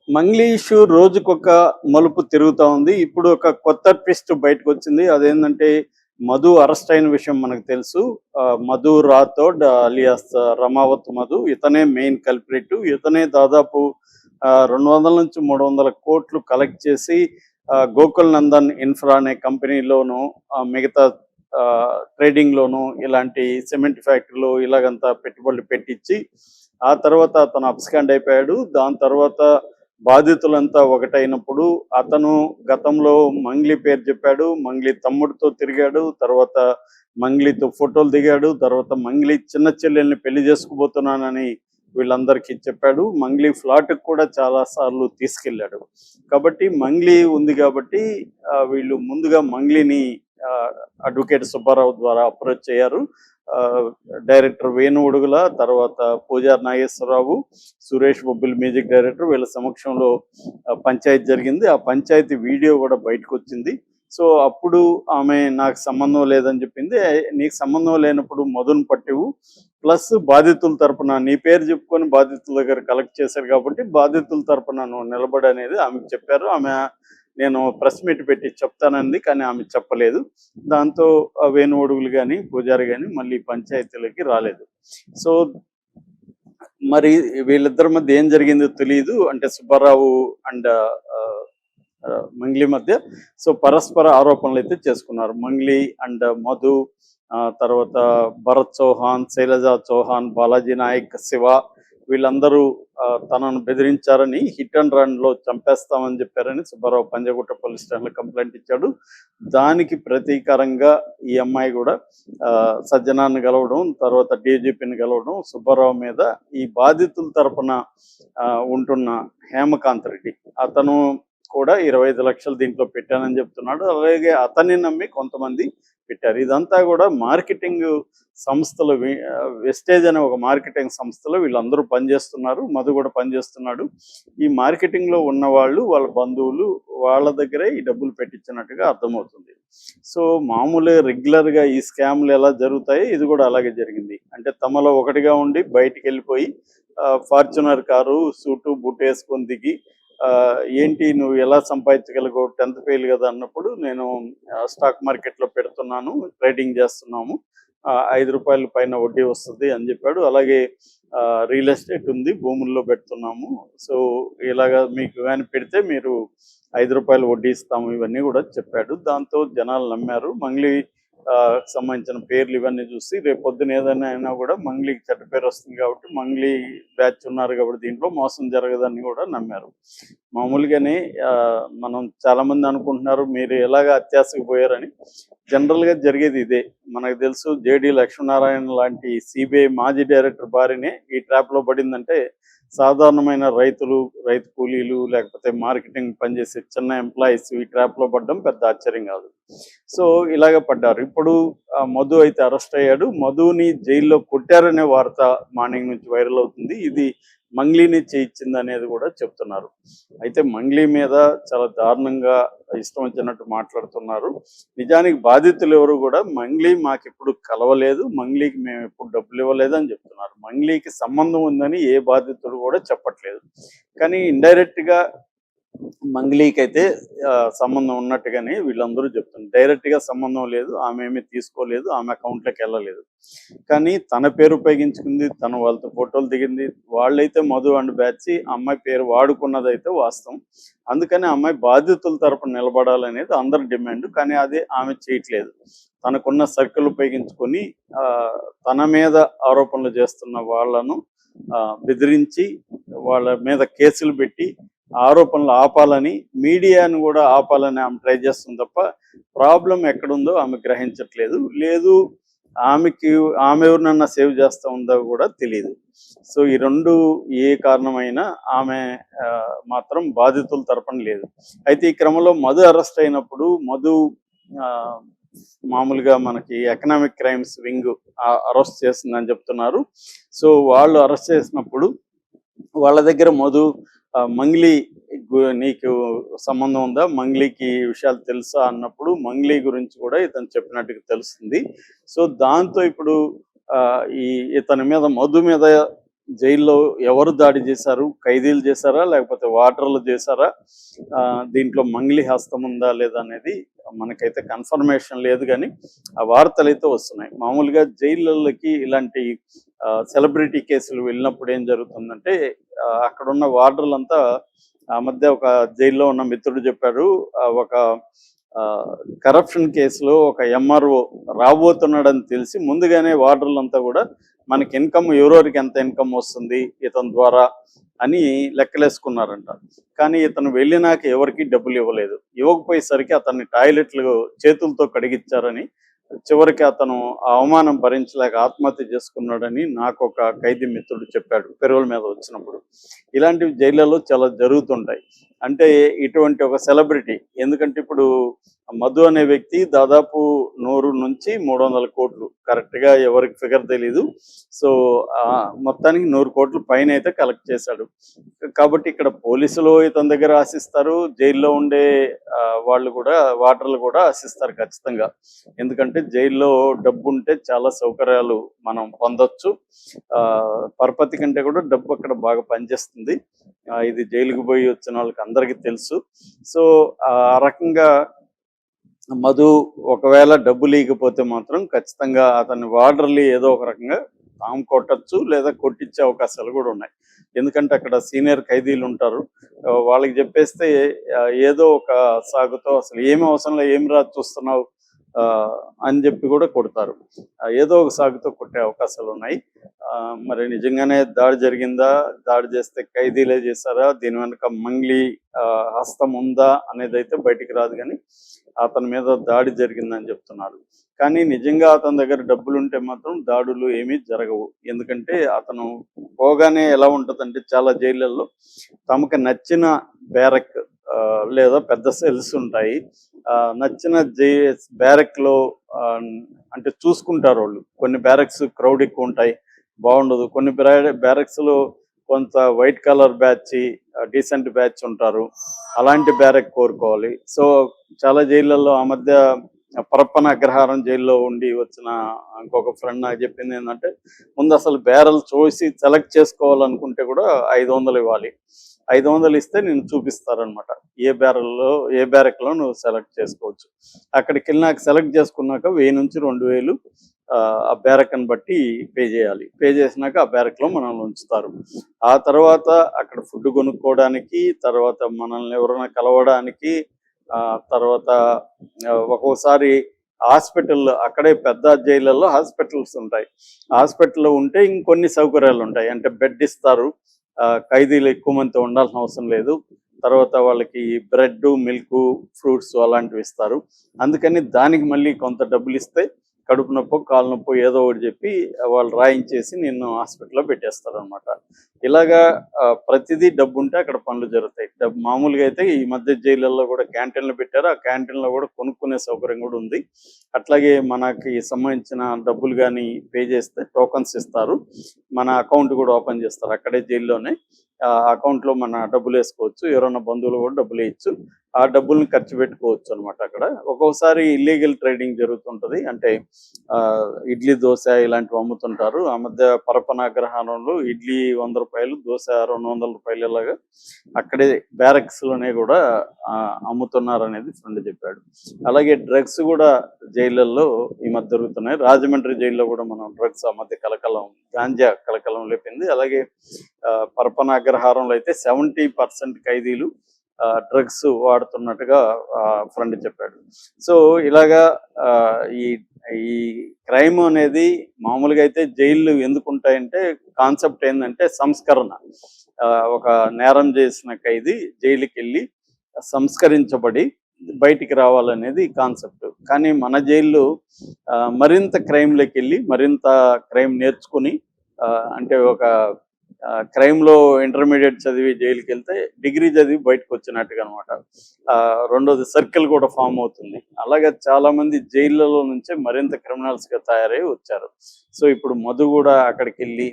Mangli issue రోజుకొక మలుపు తిరుగుతా ఉంది. ఇప్పుడు ఒక కొత్త ట్విస్ట్ బయటకొచ్చింది. అదేంటంటే మధు అరెస్ట్ అయిన విషయం మనకు తెలుసు. మధు రాథోడ్ అలియాస్ రమావత్ మధు. ఇతనే మెయిన్ కల్ప్రిట్. ఇతనే దాదాపు 200-300 కోట్లు కలెక్ట్ చేసి గోకుల్ నందన్ ఇన్ఫ్రా అనే కంపెనీలోను మిగతా ట్రేడింగ్‌లోను ఇలాంటి సిమెంట్ ఫ్యాక్టరీలో ఇలాగంతా పెట్టుబడులు పెట్టించి ఆ తర్వాత అతను అబ్స్కాండ్ అయిపోయాడు. దాని తర్వాత బాధితులంతా ఒకటైనప్పుడు అతను గతంలో మంగ్లీ పేరు చెప్పాడు. మంగ్లీ తమ్ముడితో తిరిగాడు. తర్వాత మంగ్లీతో ఫోటోలు దిగాడు. తర్వాత మంగ్లీ చిన్న చెల్లెల్ని పెళ్లి చేసుకోబోతున్నానని వీళ్ళందరికీ చెప్పాడు. మంగ్లీ ఫ్లాట్‌కి కూడా చాలా సార్లు తీసుకెళ్ళాడు. కాబట్టి మంగ్లీ ఉంది కాబట్టి వీళ్ళు ముందుగా మంగ్లీని అడ్వకేట్ సుబ్బారావు ద్వారా అప్రోచ్ అయ్యారు. డైరెక్టర్ వేణు ఉడుగుల, తర్వాత పూజారి నాగేశ్వరరావు, సురేష్ బొబ్బిలి మ్యూజిక్ డైరెక్టర్ వీళ్ళ సమక్షంలో పంచాయతీ జరిగింది. ఆ పంచాయతీ వీడియో కూడా బయటకు వచ్చింది. సో అప్పుడు ఆమె నాకు సంబంధం లేదని చెప్పింది. నీకు సంబంధం లేనప్పుడు మధును పట్టివు, ప్లస్ బాధితుల తరపున నీ పేరు చెప్పుకొని బాధితుల దగ్గర కలెక్ట్ చేశారు కాబట్టి బాధితుల తరపున నువ్వు నిలబడనేది ఆమెకు చెప్పారు. ఆమె నేను ప్రెస్ మీట్ పెట్టి చెప్తానంది, కానీ ఆమె చెప్పలేదు. దాంతో వేణు ఒడుగులు కానీ పూజారి కానీ మళ్ళీ పంచాయతీలకి రాలేదు. సో మరి వీళ్ళిద్దరి మధ్య ఏం జరిగిందో తెలియదు. అంటే సుబ్బారావు అండ్ మంగ్లీ మధ్య సో పరస్పర ఆరోపణలు అయితే చేసుకున్నారు. మంగ్లీ అండ్ మధు, తర్వాత భరత్ చౌహాన్, శైలజా చౌహాన్, బాలాజీ నాయక్, శివ వీళ్ళందరూ తనను బెదిరించారని, హిట్ అండ్ రన్ లో చంపేస్తామని చెప్పారని సుబ్బారావు పంజగుట్ట పోలీస్ స్టేషన్లో కంప్లైంట్ ఇచ్చాడు. దానికి ప్రతీకారంగా ఈ అమ్మాయి కూడా సజ్జనాన్ని కలవడం, తర్వాత డీజీపీని కలవడం, సుబ్బారావు మీద ఈ బాధితుల తరపున ఉంటున్న హేమకాంత్ రెడ్డి అతను కూడా 25 లక్షలు దీంట్లో పెట్టానని చెప్తున్నాడు. అలాగే అతన్ని నమ్మి కొంతమంది పెట్టారు. ఇదంతా కూడా మార్కెటింగ్ సంస్థలు, వెస్టేజ్ అనే ఒక మార్కెటింగ్ సంస్థలో వీళ్ళందరూ పనిచేస్తున్నారు. మధు కూడా పనిచేస్తున్నాడు. ఈ మార్కెటింగ్లో ఉన్న వాళ్ళు, వాళ్ళ బంధువులు వాళ్ళ దగ్గరే ఈ డబ్బులు పెట్టించినట్టుగా అర్థమవుతుంది. సో మామూలుగా రెగ్యులర్గా ఈ స్కామ్లు ఎలా జరుగుతాయో ఇది కూడా అలాగే జరిగింది. అంటే తమలో ఒకటిగా ఉండి బయటికి వెళ్ళిపోయి ఫార్చునర్ కారు, సూటు, బూట్ వేసుకొని దిగి ఏంటి నువ్వు ఎలా సంపాదించగలగవు, 10th ఫెయిల్ కదా అన్నప్పుడు నేను స్టాక్ మార్కెట్లో పెడుతున్నాను, ట్రేడింగ్ చేస్తున్నాము, ₹5 పైన వడ్డీ వస్తుంది అని చెప్పాడు. అలాగే రియల్ ఎస్టేట్ ఉంది, భూముల్లో పెడుతున్నాము, సో ఇలాగా మీకు కానీ పెడితే మీరు ₹5 వడ్డీ ఇస్తాము, ఇవన్నీ కూడా చెప్పాడు. దాంతో జనాలు నమ్మారు. మంగ్లీ సంబంధించిన పేర్లు ఇవన్నీ చూసి రేపు పొద్దున ఏదైనా అయినా కూడా మంగ్లీకి చెడ్డ పేరు వస్తుంది కాబట్టి మంగ్లీ బ్యాచ్ ఉన్నారు కాబట్టి దీంట్లో మోసం జరగదని కూడా నమ్మారు. మామూలుగానే మనం చాలామంది అనుకుంటున్నారు మీరు ఎలాగ అత్యాశకు పోయారని. జనరల్గా జరిగేది ఇదే. మనకు తెలుసు జేడి లక్ష్మీనారాయణ లాంటి సిబిఐ మాజీ డైరెక్టర్ భార్యనే ఈ ట్రాప్లో పడిందంటే సాధారణమైన రైతులు, రైతు కూలీలు, లేకపోతే మార్కెటింగ్ పనిచేసే చిన్న ఎంప్లాయీస్ ఈ ట్రాప్లో పడడం పెద్ద ఆశ్చర్యం కాదు. సో ఇలాగ పడ్డారు. ఇప్పుడు మధు అయితే అరెస్ట్ అయ్యాడు. మధుని జైల్లో కొట్టారనే వార్త మార్నింగ్ నుంచి వైరల్ అవుతుంది. ఇది మంగ్లీని చేయించింది అనేది కూడా చెప్తున్నారు. అయితే మంగ్లీ మీద చాలా దారుణంగా ఇష్టం వచ్చినట్టు మాట్లాడుతున్నారు. నిజానికి బాధితులు ఎవరు కూడా మంగ్లీ మాకెప్పుడు కలవలేదు, మంగ్లీకి మేము ఎప్పుడు డబ్బులు ఇవ్వలేదు అని చెప్తున్నారు. మంగ్లీకి సంబంధం ఉందని ఏ బాధితుడు కూడా చెప్పట్లేదు. కానీ ఇండైరెక్ట్గా మంగ్లీకి అయితే సంబంధం ఉన్నట్టుగానే వీళ్ళందరూ చెప్తున్నారు. డైరెక్ట్గా సంబంధం లేదు, ఆమె ఏమీ తీసుకోలేదు, ఆమె అకౌంట్లోకి వెళ్ళలేదు. కానీ తన పేరు ఉపయోగించుకుంది, తను వాళ్ళతో ఫోటోలు దిగింది. వాళ్ళైతే మధు అండ్ బ్యాచ్ అమ్మాయి పేరు వాడుకున్నదైతే వాస్తవం. అందుకని అమ్మాయి బాధితుల తరపున నిలబడాలనేది అందరి డిమాండ్. కానీ అది ఆమె చేయట్లేదు. తనకున్న సర్కిల్ ఉపయోగించుకొని తన మీద ఆరోపణలు చేస్తున్న వాళ్ళను బెదిరించి వాళ్ళ మీద కేసులు పెట్టి ఆరోపణలు ఆపాలని, మీడియాను కూడా ఆపాలని ఆమె ట్రై చేస్తుంది తప్ప ప్రాబ్లం ఎక్కడుందో ఆమె గ్రహించట్లేదు. లేదు ఆమె ఎవరినన్నా సేవ్ చేస్తూ ఉందో కూడా తెలియదు. సో ఈ రెండు ఏ కారణమైనా ఆమె మాత్రం బాధితుల తరపున లేదు. అయితే ఈ క్రమంలో మధు అరెస్ట్ అయినప్పుడు మధు మామూలుగా మనకి ఎకనామిక్ క్రైమ్స్ వింగ్ అరెస్ట్ చేసిందని చెప్తున్నారు. సో వాళ్ళు అరెస్ట్ చేసినప్పుడు వాళ్ళ దగ్గర మధు మంగ్లీ నీకు సంబంధం ఉందా, మంగ్లీకి విషయాలు తెలుసా అన్నప్పుడు మంగ్లీ గురించి కూడా ఇతను చెప్పినట్టుగా తెలుస్తుంది. సో దాంతో ఇప్పుడు ఇతని మీద మధు మీద జైల్లో ఎవరు దాడి చేశారు, ఖైదీలు చేశారా లేకపోతే వార్డర్లు చేశారా, దీంట్లో మంగ్లీ హస్తం ఉందా లేదా అనేది మనకైతే కన్ఫర్మేషన్ లేదు. కానీ ఆ వార్తలు అయితే వస్తున్నాయి. మామూలుగా జైళ్ళకి ఇలాంటి సెలబ్రిటీ కేసులు వెళ్ళినప్పుడు ఏం జరుగుతుందంటే అక్కడున్న వార్డర్లంతా ఆ మధ్య ఒక జైల్లో ఉన్న మిత్రుడు చెప్పారు, ఒక కరప్షన్ కేసులో ఒక ఎంఆర్ఓ రాబోతున్నాడని తెలిసి ముందుగానే వార్డర్లంతా కూడా మనకి ఇన్కమ్ ఎవరెవరికి ఎంత ఇన్కమ్ వస్తుంది ఇతని ద్వారా అని లెక్కలేసుకున్నారంట. కానీ ఇతను వెళ్ళినాక ఎవరికి డబ్బులు ఇవ్వలేదు. ఇవ్వకపోయేసరికి అతన్ని టాయిలెట్లు చేతులతో కడిగిచ్చారని, చివరికి అతను ఆ అవమానం భరించలేక ఆత్మహత్య చేసుకున్నాడని నాకు ఒక ఖైదీ మిత్రుడు చెప్పాడు పెరోల్ మీద వచ్చినప్పుడు. ఇలాంటివి జైళ్ళలో చాలా జరుగుతుంటాయి. అంటే ఇటువంటి ఒక సెలబ్రిటీ, ఎందుకంటే ఇప్పుడు మధు అనే వ్యక్తి దాదాపు 100 నుంచి 300 కోట్లు, కరెక్ట్గా ఎవరికి ఫిగర్ తెలీదు. సో మొత్తానికి 100 కోట్ల పైన అయితే కలెక్ట్ చేశాడు. కాబట్టి ఇక్కడ పోలీసులు ఇతని దగ్గర ఆశిస్తారు, జైల్లో ఉండే వాళ్ళు కూడా వాటర్లు కూడా ఆశిస్తారు ఖచ్చితంగా. ఎందుకంటే జైల్లో డబ్బు ఉంటే చాలా సౌకర్యాలు మనం పొందొచ్చు. పరపతి కంటే కూడా డబ్బు అక్కడ బాగా పనిచేస్తుంది. ఇది జైలుకు పోయి వచ్చిన వాళ్ళకి అందరికీ తెలుసు. సో ఆ రకంగా మధు ఒకవేళ డబ్బు లేకపోతే మాత్రం ఖచ్చితంగా అతన్ని వార్డర్లు ఏదో ఒక రకంగా తాము కొట్టచ్చు లేదా కొట్టించే అవకాశాలు కూడా ఉన్నాయి. ఎందుకంటే అక్కడ సీనియర్ ఖైదీలు ఉంటారు, వాళ్ళకి చెప్పేస్తే ఏదో ఒక సాగుతో అసలు ఏమి అవసరంలో ఏం రాదు చూస్తున్నావు అని చెప్పి కూడా కొడతారు. ఏదో ఒక సాగుతో కొట్టే అవకాశాలు ఉన్నాయి. మరి నిజంగానే దాడి జరిగిందా, దాడి చేస్తే ఖైదీలే చేశారా, దీని వెనుక మంగ్లీ హస్తం ఉందా అనేది అయితే బయటికి రాదు. కానీ అతని మీద దాడి జరిగిందని చెప్తున్నారు. కానీ నిజంగా అతని దగ్గర డబ్బులు ఉంటే మాత్రం దాడులు ఏమీ జరగవు. ఎందుకంటే అతను పోగానే ఎలా ఉంటుందంటే చాలా జైళ్ళల్లో తమకు నచ్చిన బ్యారక్ లేదా పెద్ద సెల్స్ ఉంటాయి. నచ్చిన బ్యారక్ లో అంటే చూసుకుంటారు వాళ్ళు. కొన్ని బ్యారక్స్ క్రౌడ్ ఎక్కువ ఉంటాయి, బాగుండదు. కొన్ని బ్యారక్స్ లో కొంత white colour batch, decent batch ఉంటారు, అలాంటి బ్యారక్ కోరుకోవాలి. సో చాలా జైళ్ళల్లో ఆ మధ్య పరప్పన అగ్రహారం జైల్లో ఉండి వచ్చిన ఇంకొక ఫ్రెండ్ నాకు చెప్పింది ఏంటంటే, ముందు అసలు బ్యారల్ చూసి సెలెక్ట్ చేసుకోవాలనుకుంటే కూడా 500 ఇవ్వాలి. 500 ఇస్తే నేను చూపిస్తారనమాట ఏ బ్యారెక్లో నువ్వు సెలెక్ట్ చేసుకోవచ్చు. అక్కడికి వెళ్ళినాక సెలెక్ట్ చేసుకున్నాక 1000 నుంచి 2000 ఆ బ్యారక్ని బట్టి పే చేయాలి. పే చేసినాక ఆ బ్యారక్లో మనల్ని ఉంచుతారు. ఆ తర్వాత అక్కడ ఫుడ్ కొనుక్కోవడానికి, తర్వాత మనల్ని ఎవరైనా కలవడానికి, తర్వాత ఒక్కోసారి హాస్పిటల్, అక్కడే పెద్ద జైళ్ళల్లో హాస్పిటల్స్ ఉంటాయి. హాస్పిటల్లో ఉంటే ఇంకొన్ని సౌకర్యాలు ఉంటాయి. అంటే బెడ్ ఇస్తారు, ఖైదీలు ఎక్కువ మంది ఉండాల్సిన అవసరం లేదు. తర్వాత వాళ్ళకి బ్రెడ్, మిల్క్, ఫ్రూట్స్ అలాంటివి ఇస్తారు. అందుకని దానికి మళ్ళీ కొంత డబ్బులు ఇస్తే కడుపు నొప్పో కాలు నొప్పో ఏదో ఒకటి చెప్పి వాళ్ళు రాయించేసి నిన్ను హాస్పిటల్లో పెట్టేస్తారు అనమాట. ఇలాగా ప్రతిదీ డబ్బు ఉంటే అక్కడ పనులు జరుగుతాయి. మామూలుగా అయితే ఈ మధ్య జైళ్ళల్లో కూడా క్యాంటీన్లు పెట్టారు. ఆ క్యాంటీన్లో కూడా కొనుక్కునే సౌకర్యం కూడా ఉంది. అట్లాగే మనకి సంబంధించిన డబ్బులు కానీ పే చేస్తే టోకన్స్ ఇస్తారు, మన అకౌంట్ కూడా ఓపెన్ చేస్తారు అక్కడే జైల్లోనే. అకౌంట్లో మన డబ్బులు వేసుకోవచ్చు, ఎవరైనా బంధువులు కూడా డబ్బులు వేయచ్చు. ఆ డబ్బుల్ని ఖర్చు పెట్టుకోవచ్చు అనమాట. అక్కడ ఒక్కొక్కసారి ఇల్లీగల్ ట్రేడింగ్ జరుగుతుంటుంది. అంటే ఇడ్లీ, దోశ ఇలాంటివి అమ్ముతుంటారు. ఆ మధ్య పరపన అగ్రహారంలో ఇడ్లీ 100 రూపాయలు, దోశ 200 రూపాయలు, ఇలాగా అక్కడే బ్యారక్స్లోనే కూడా అమ్ముతున్నారు అనేది ఫ్రెండ్ చెప్పాడు. అలాగే డ్రగ్స్ కూడా జైళ్ళల్లో ఈ మధ్య దొరుకుతున్నాయి. రాజమండ్రి జైల్లో కూడా మనం డ్రగ్స్ ఆ మధ్య కలకలం, గాంజా కలకలం లేపింది. అలాగే పరపన అగ్రహారంలో అయితే 70% ఖైదీలు డ్రగ్స్ వాడుతున్నట్టుగా ఫ్రెండ్ చెప్పాడు. సో ఇలాగా ఈ ఈ క్రైమ్ అనేది మామూలుగా అయితే జైళ్ళు ఎందుకు ఉంటాయంటే కాన్సెప్ట్ ఏంటంటే సంస్కరణ. ఒక నేరం చేసిన ఖైదీ జైలుకి వెళ్ళి సంస్కరించబడి బయటికి రావాలనేది కాన్సెప్ట్. కానీ మన జైల్లో మరింత క్రైమ్లోకి వెళ్ళి మరింత క్రైమ్ నేర్చుకుని, అంటే ఒక క్రైమ్లో ఇంటర్మీడియట్ చదివి జైలుకి వెళ్తే డిగ్రీ చదివి బయటకు వచ్చినట్టుగా అనమాట. రెండోది సర్కిల్ కూడా ఫామ్ అవుతుంది. అలాగే చాలా మంది జైళ్ళలో నుంచే మరింత క్రిమినల్స్గా తయారై వచ్చారు. సో ఇప్పుడు మధు కూడా అక్కడికి వెళ్ళి